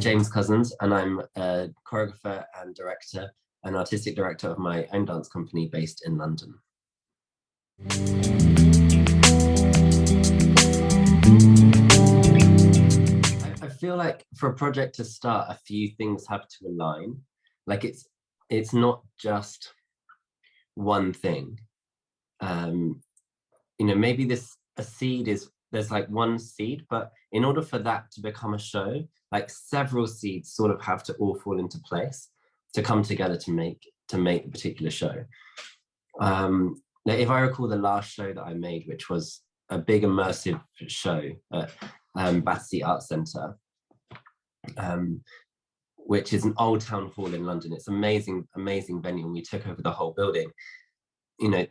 James Cousins, and I'm a choreographer and director and artistic director of my own dance company based in London. I feel like for a project to start, a few things have to align. Like it's not just one thing. Maybe there's like one seed, but in order for that to become a show, like several seeds sort of have to all fall into place to come together to make a particular show. Now, if I recall the last show that I made, which was a big immersive show at Battersea Arts Centre, which is an old town hall in London. It's amazing venue, and we took over the whole building.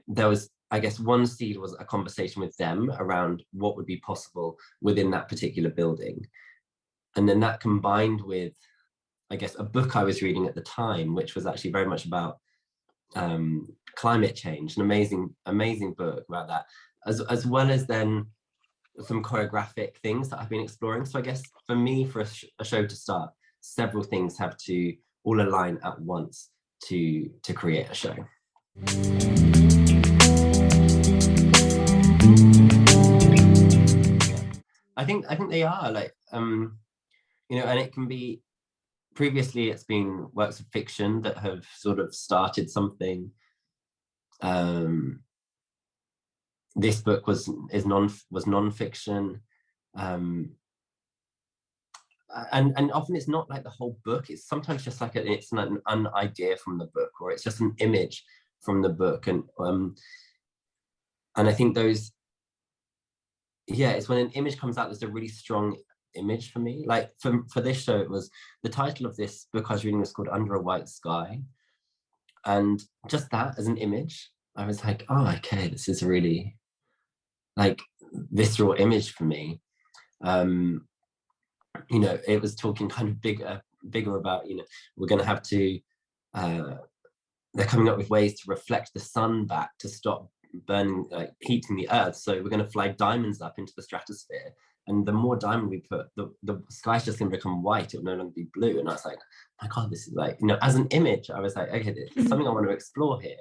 There was, I guess, one seed was a conversation with them around what would be possible within that particular building. And then that combined with, I guess, a book I was reading at the time, which was actually very much about climate change, an amazing book about that, as well as then some choreographic things that I've been exploring. So I guess for me, for a show to start, several things have to all align at once to create a show. I think they are like, and it can be, previously it's been works of fiction that have sort of started something. This book was non-fiction. And often it's not like the whole book, it's sometimes just like it's an idea from the book, or it's just an image from the book. And I think those, it's when an image comes out, there's a really strong image for me. Like for this show, it was, the title of this book I was reading was called Under a White Sky. And just that as an image, I was like, oh, okay, this is a really like visceral image for me. It was talking kind of bigger about, we're going to have to, they're coming up with ways to reflect the sun back to stop burning, like heating the earth. So we're going to fly diamonds up into the stratosphere. And the more diamond we put, the sky's just going to become white. It will no longer be blue. And I was like, my God, this is like, as an image, I was like, okay, there's something I want to explore here.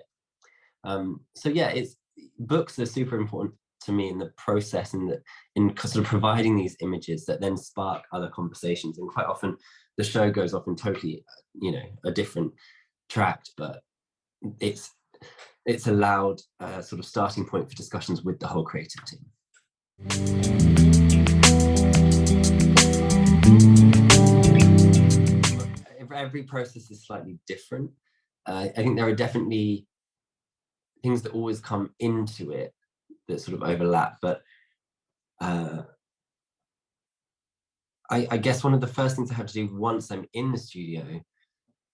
Books are super important to me in the process, and in sort of providing these images that then spark other conversations. And quite often the show goes off in totally, a different track, but it's allowed a sort of starting point for discussions with the whole creative team. Every process is slightly different. I think there are definitely things that always come into it that sort of overlap, but I guess one of the first things I have to do once I'm in the studio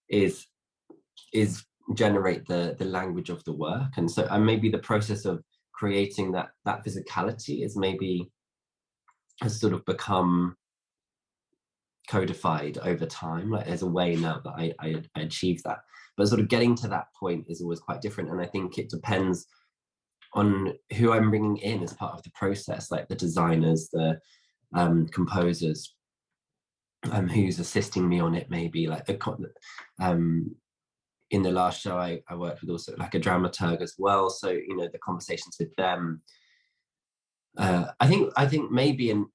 is generate the language of the work. And so maybe the process of creating that physicality has sort of become codified over time. Like there's a way now that I achieve that, but sort of getting to that point is always quite different. And I think it depends on who I'm bringing in as part of the process, like the designers, the composers, who's assisting me on it. Maybe like in the last show, I worked with also like a dramaturg as well. So, the conversations with them. I think maybe an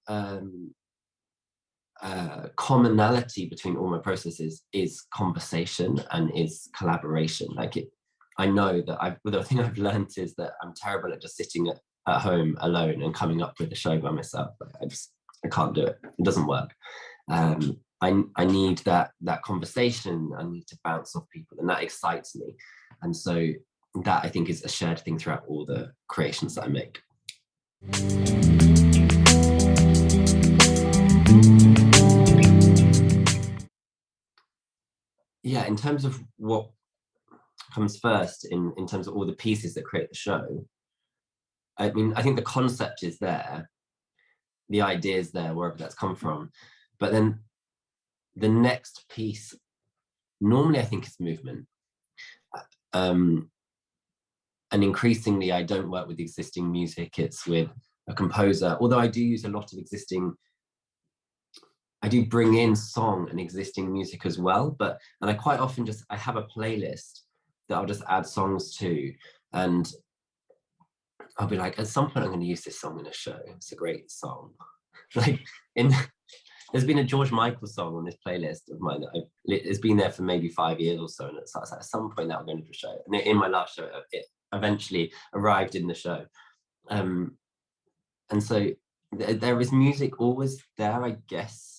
commonality between all my processes is conversation and is collaboration. I know that the thing I've learned is that I'm terrible at just sitting at home alone and coming up with a show by myself. I can't do it. It doesn't work. I need that conversation. I need to bounce off people, and that excites me. And so that, I think, is a shared thing throughout all the creations that I make. Yeah, in terms of what comes first, in terms of all the pieces that create the show, I mean, I think the concept is there, the idea is there, wherever that's come from, but then the next piece, normally I think, is movement. And increasingly, I don't work with existing music, it's with a composer, although I do use a lot of existing I do bring in song and existing music as well, and I quite often I have a playlist that I'll just add songs to, and I'll be like, at some point I'm going to use this song in a show. It's a great song. Like there's been a George Michael song on this playlist of mine that it's been there for maybe 5 years or so, and it's like, at some point that I'm going to show. And in my last show, it eventually arrived in the show. And so there is music always there, I guess,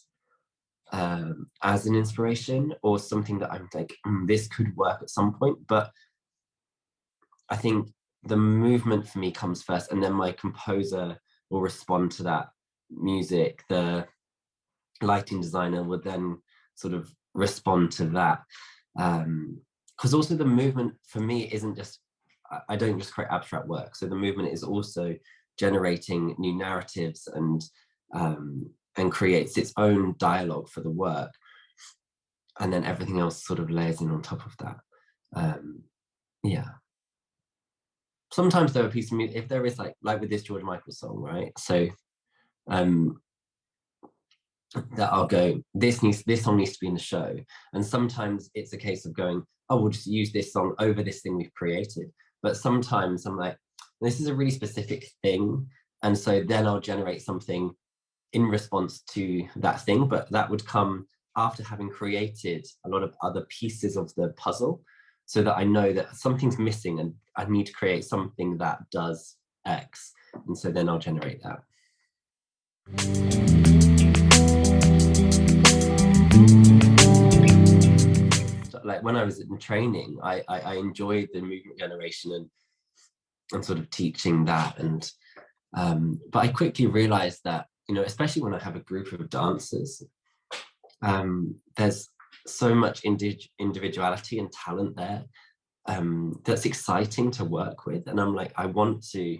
as an inspiration or something that I'm like, this could work at some point. But I think the movement for me comes first, and then my composer will respond to that music. The lighting designer would then sort of respond to that. Because also the movement for me isn't just, I don't just create abstract work. So the movement is also generating new narratives and creates its own dialogue for the work. And then everything else sort of layers in on top of that. Yeah. Sometimes there are pieces of music, if there is like with this George Michael song, right? So that I'll go, this song needs to be in the show. And sometimes it's a case of going, oh, we'll just use this song over this thing we've created. But sometimes I'm like, this is a really specific thing. And so then I'll generate something in response to that thing, but that would come after having created a lot of other pieces of the puzzle, so that I know that something's missing and I need to create something that does X. And so then I'll generate that. Like when I was in training, I enjoyed the movement generation and sort of teaching that. And but I quickly realized that, especially when I have a group of dancers, there's so much individuality and talent there that's exciting to work with. And I'm like, I want to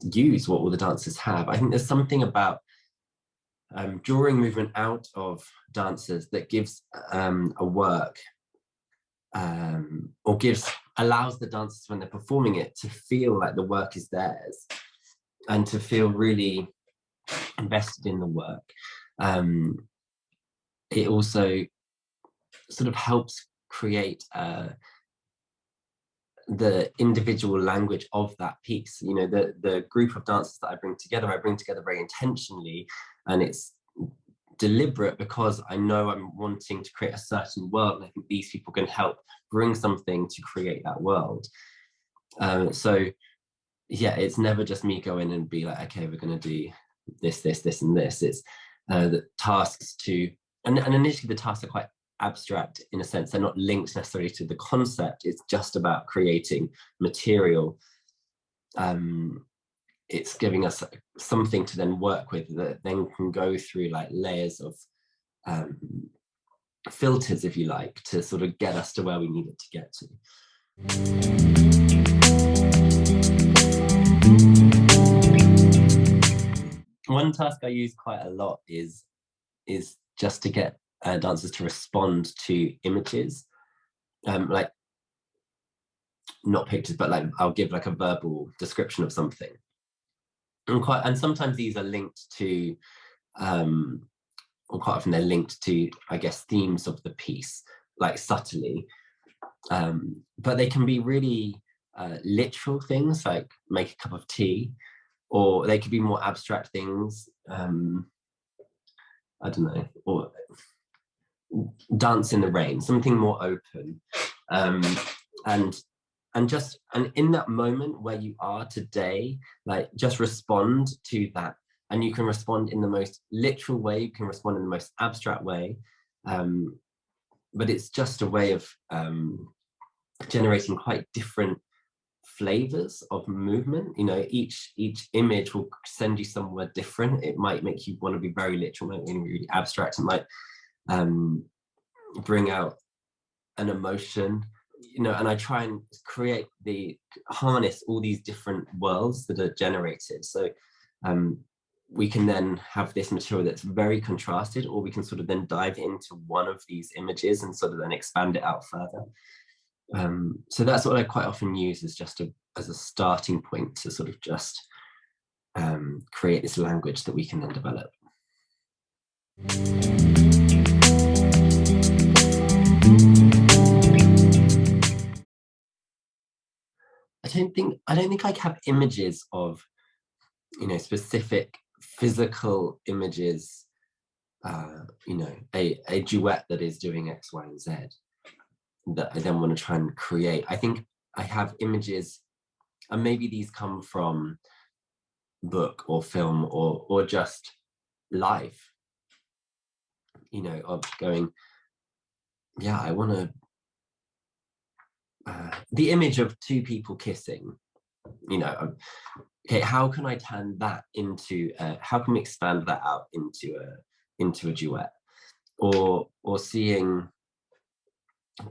use what all the dancers have. I think there's something about drawing movement out of dancers that gives a work or allows the dancers, when they're performing it, to feel like the work is theirs and to feel really invested in the work. It also sort of helps create the individual language of that piece. The group of dancers that I bring together very intentionally, and it's deliberate because I know I'm wanting to create a certain world, and I think these people can help bring something to create that world. So yeah, it's never just me go in and be like, okay, we're going to do this, and this. It's the tasks and initially the tasks are quite abstract in a sense. They're not linked necessarily to the concept. It's just about creating material. It's giving us something to then work with that then can go through like layers of filters, if you like, to sort of get us to where we need it to get to. One task I use quite a lot is just to get dancers to respond to images, like not pictures, but like I'll give like a verbal description of something. And sometimes these are linked to, or quite often they're linked to, I guess, themes of the piece, like subtly. But they can be really literal things, like make a cup of tea, or they could be more abstract things. I don't know, or dance in the rain, something more open. And in that moment where you are today, like just respond to that. And you can respond in the most literal way, you can respond in the most abstract way. But it's just a way of generating quite different flavors of movement. Each image will send you somewhere different. It might make you want to be very literal, might be really abstract. It might bring out an emotion, and I try and harness all these different worlds that are generated. So we can then have this material that's very contrasted, or we can sort of then dive into one of these images and sort of then expand it out further. So that's what I quite often use as a starting point to sort of just create this language that we can then develop. I don't think I have images of, specific physical images, a duet that is doing X, Y, and Z that I then want to try and create. I think I have images, and maybe these come from book or film or just life, of going, yeah, I want to, the image of two people kissing, okay, how can I turn that into, how can we expand that out into a duet, or seeing, I'm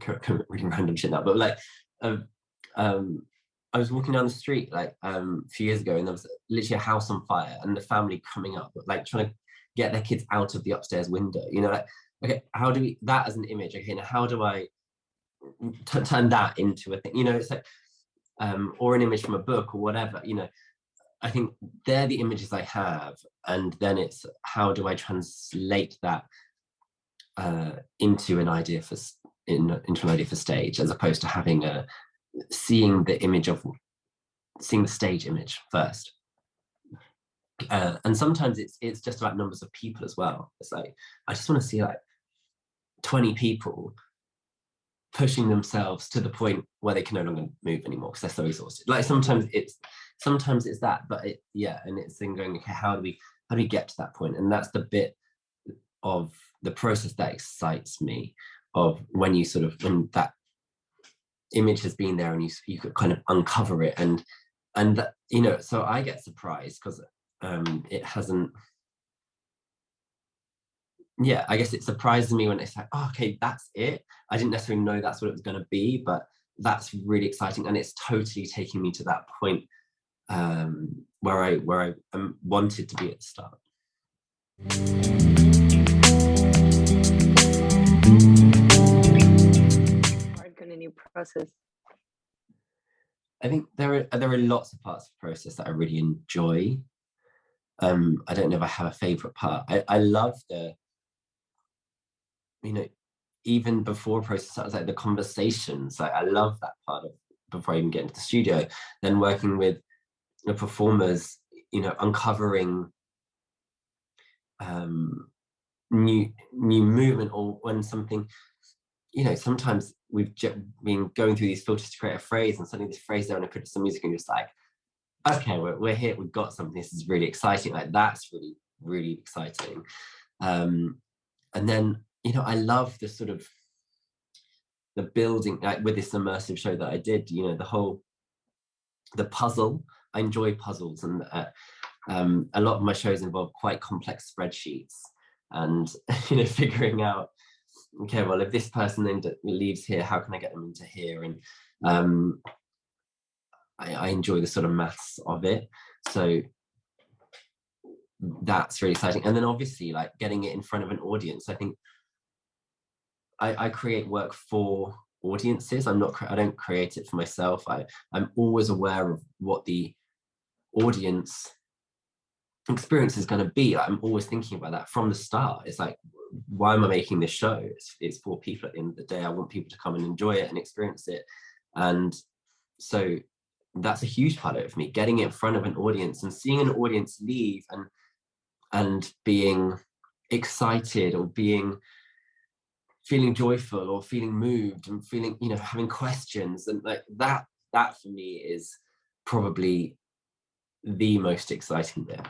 reading random shit now, but like, um, I was walking down the street like a few years ago, and there was literally a house on fire, and the family coming up, like trying to get their kids out of the upstairs window. Like, okay, how do we, that as an image? Okay, now how do I turn that into a thing? It's like, or an image from a book or whatever. I think they're the images I have, and then it's how do I translate that into an idea for stage, as opposed to having seeing the stage image first. And sometimes it's just about numbers of people as well. It's like, I just want to see like 20 people pushing themselves to the point where they can no longer move anymore because they're so exhausted. Like sometimes it's that, but and it's then going, okay, how do we get to that point? And that's the bit of the process that excites me, of when that image has been there and you could kind of uncover it, and so I get surprised because it hasn't, I guess it surprises me when it's like, oh, okay, that's it. I didn't necessarily know that's what it was going to be, but that's really exciting, and it's totally taking me to that point where I wanted to be at the start. In a new process? I think there are lots of parts of the process that I really enjoy. I don't know if I have a favorite part. I love the, even before process, I was like the conversations. Like I love that part of before I even get into the studio. Then working with the performers, uncovering new movement, or when something, sometimes we've been going through these filters to create a phrase, and suddenly this phrase there and I put some music, and you're just like, okay, we're here, we've got something, this is really exciting. Like that's really, really exciting. And then, I love the sort of the building, like with this immersive show that I did, the puzzle. I enjoy puzzles, and a lot of my shows involve quite complex spreadsheets, and figuring out, okay, well, if this person then leaves here, how can I get them into here? And I enjoy the sort of maths of it, so that's really exciting. And then obviously, like getting it in front of an audience. I think I create work for audiences. I don't create it for myself. I'm always aware of what the audience experience is going to be. Like, I'm always thinking about that from the start. It's like, why am I making this show? It's for people at the end of the day. I want people to come and enjoy it and experience it. And so that's a huge part of it for me, getting it in front of an audience and seeing an audience leave and being excited, or feeling joyful, or feeling moved, and feeling, having questions, and like that for me is probably the most exciting bit.